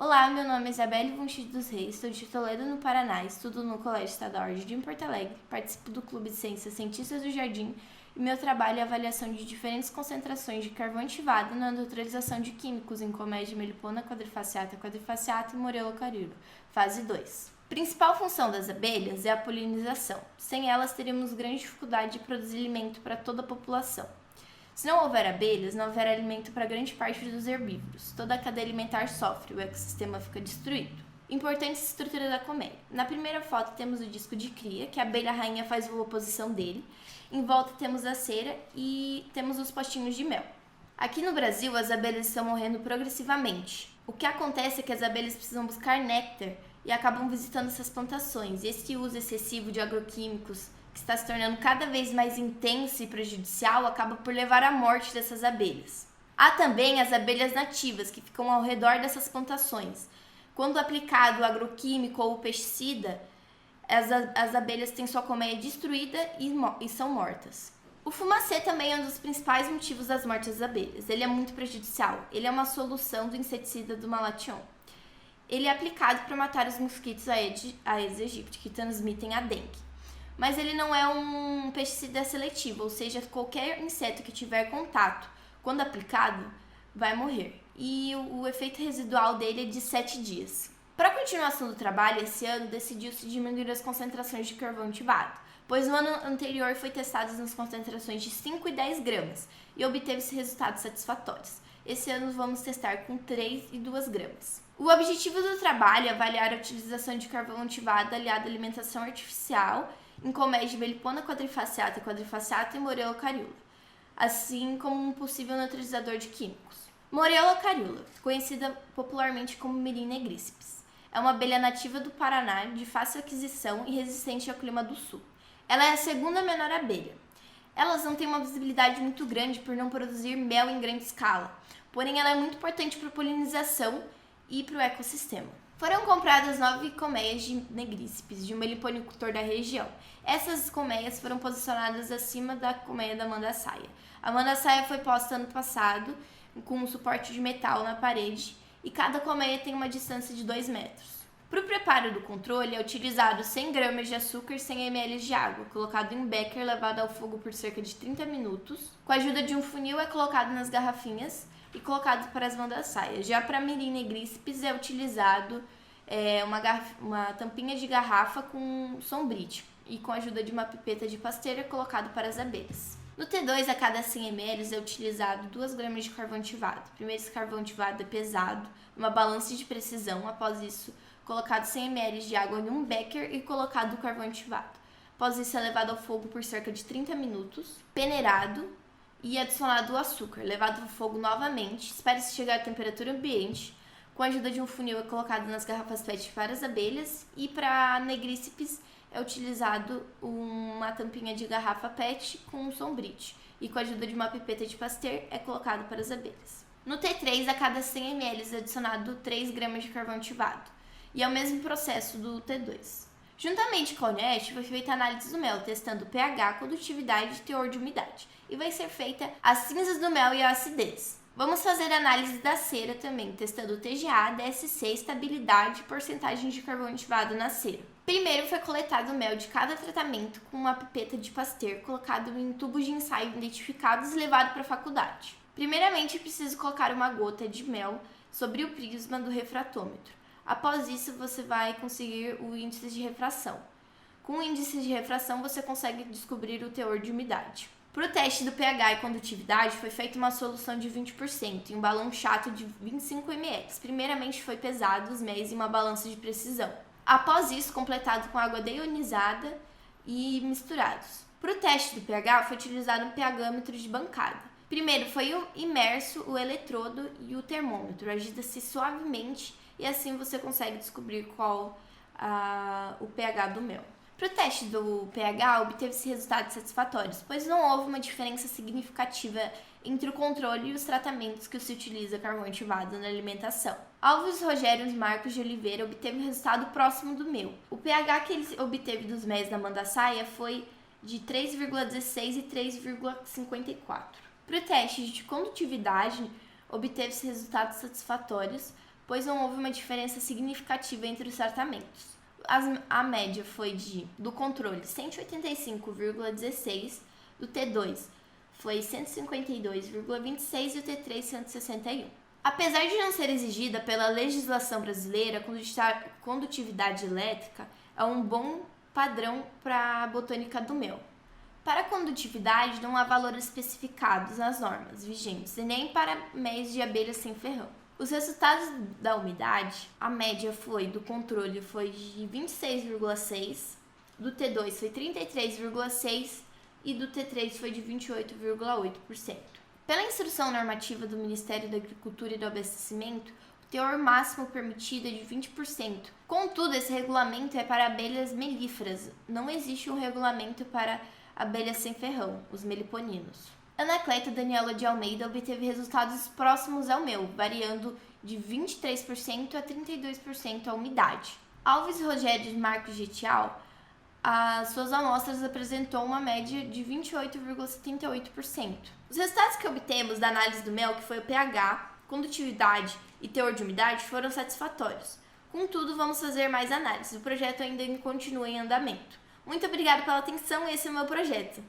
Olá, meu nome é Isabelle Wunsch dos Reis, sou de Toledo, no Paraná, estudo no Colégio Estadual de Porto Alegre, participo do Clube de Ciências Cientistas do Jardim e meu trabalho é a avaliação de diferentes concentrações de carvão ativado na neutralização de químicos em colmeias de melipona quadrifaciata e Morello carilo, fase 2. Principal função das abelhas é a polinização. Sem elas, teríamos grande dificuldade de produzir alimento para toda a população. Se não houver abelhas, não haverá alimento para grande parte dos herbívoros. Toda a cadeia alimentar sofre, o ecossistema fica destruído. Importante estrutura da colmeia. Na primeira foto temos o disco de cria, que a abelha rainha faz a oposição dele. Em volta temos a cera e temos os postinhos de mel. Aqui no Brasil, as abelhas estão morrendo progressivamente. O que acontece é que as abelhas precisam buscar néctar e acabam visitando essas plantações. Esse uso excessivo de agroquímicos, que está se tornando cada vez mais intenso e prejudicial, acaba por levar à morte dessas abelhas. Há também as abelhas nativas, que ficam ao redor dessas plantações. Quando aplicado o agroquímico ou o pesticida, as abelhas têm sua colmeia destruída e são mortas. O fumacê também é um dos principais motivos das mortes das abelhas. Ele é muito prejudicial. Ele é uma solução do inseticida do Malathion. Ele é aplicado para matar os mosquitos Aedes aegypti, que transmitem a dengue. Mas ele não é um pesticida seletivo, ou seja, qualquer inseto que tiver contato, quando aplicado, vai morrer. E o efeito residual dele é de 7 dias. Para a continuação do trabalho, esse ano decidiu-se diminuir as concentrações de carvão ativado, pois no ano anterior foi testado nas concentrações de 5 e 10 gramas e obteve-se resultados satisfatórios. Esse ano vamos testar com 3 e 2 gramas. O objetivo do trabalho é avaliar a utilização de carvão ativado aliado à alimentação artificial em colmeias de melipona quadrifaciata e Morello carilo, assim como um possível neutralizador de químicos. Morello carilo, conhecida popularmente como mirim negríceps, é uma abelha nativa do Paraná, de fácil aquisição e resistente ao clima do sul. Ela é a segunda menor abelha. Elas não têm uma visibilidade muito grande por não produzir mel em grande escala, porém ela é muito importante para a polinização e para o ecossistema. Foram compradas 9 colmeias de negríceps de um meliponicultor da região. Essas colmeias foram posicionadas acima da colmeia da mandaçaia. A mandaçaia foi posta ano passado com um suporte de metal na parede e cada colmeia tem uma distância de 2 metros. Para o preparo do controle é utilizado 100 gramas de açúcar e 100 ml de água, colocado em um becker levado ao fogo por cerca de 30 minutos. Com a ajuda de um funil é colocado nas garrafinhas e colocado para as mandaçaias. Já para mirim negríceps é utilizado uma tampinha de garrafa com sombrite e com a ajuda de uma pipeta de pasteira colocado para as abelhas. No T2, a cada 100 ml é utilizado 2 gramas de carvão ativado. Primeiro, esse carvão ativado é pesado, uma balança de precisão. Após isso, colocado 100 ml de água em um becker e colocado o carvão ativado. Após isso, é levado ao fogo por cerca de 30 minutos, peneirado e adicionado o açúcar, levado ao fogo novamente, espera-se chegar à temperatura ambiente. Com a ajuda de um funil é colocado nas garrafas PET para as abelhas e para negríceps é utilizado uma tampinha de garrafa PET com um sombrite e com a ajuda de uma pipeta de pasteur é colocado para as abelhas. No T3, a cada 100 ml é adicionado 3 gramas de carvão ativado e é o mesmo processo do T2. Juntamente com a Unest, foi feita a análise do mel, testando o pH, condutividade e teor de umidade, e vai ser feita as cinzas do mel e a acidez. Vamos fazer a análise da cera também, testando o TGA, DSC, estabilidade e porcentagem de carvão ativado na cera. Primeiro foi coletado o mel de cada tratamento com uma pipeta de pasteur colocado em tubos de ensaio identificados e levado para a faculdade. Primeiramente, é preciso colocar uma gota de mel sobre o prisma do refratômetro. Após isso, você vai conseguir o índice de refração. Com o índice de refração, você consegue descobrir o teor de umidade. Para o teste do pH e condutividade, foi feita uma solução de 20% em um balão chato de 25 ml. Primeiramente, foi pesado os méis em uma balança de precisão. Após isso, completado com água deionizada e misturados. Para o teste do pH, foi utilizado um pHmetro de bancada. Primeiro, foi imerso o eletrodo e o termômetro. Agita-se suavemente e assim você consegue descobrir qual o pH do mel. Para o teste do pH, obteve-se resultados satisfatórios, pois não houve uma diferença significativa entre o controle e os tratamentos que se utiliza carvão ativado na alimentação. Alves Rogério Marcos de Oliveira obteve um resultado próximo do meu. O pH que ele obteve dos méis da mandaçaia foi de 3,16 e 3,54. Para o teste de condutividade, obteve-se resultados satisfatórios, pois não houve uma diferença significativa entre os tratamentos. A média foi do controle 185,16, do T2 foi 152,26 e o T3 161. Apesar de não ser exigida pela legislação brasileira, a condutividade elétrica é um bom padrão para a botânica do mel. Para a condutividade, não há valores especificados nas normas vigentes e nem para méis de abelhas sem ferrão. Os resultados da umidade, a média do controle foi de 26,6, do T2 foi 33,6 e do T3 foi de 28,8%. Pela instrução normativa do Ministério da Agricultura e do Abastecimento, o teor máximo permitido é de 20%. Contudo, esse regulamento é para abelhas melíferas, não existe um regulamento para abelhas sem ferrão, os meliponinos. Anacleto Daniela de Almeida obteve resultados próximos ao meu, variando de 23% a 32% a umidade. Alves Rogério Marcos Getial, as suas amostras apresentou uma média de 28,78%. Os resultados que obtemos da análise do mel, que foi o pH, condutividade e teor de umidade, foram satisfatórios. Contudo, vamos fazer mais análises. O projeto ainda continua em andamento. Muito obrigada pela atenção, esse é o meu projeto.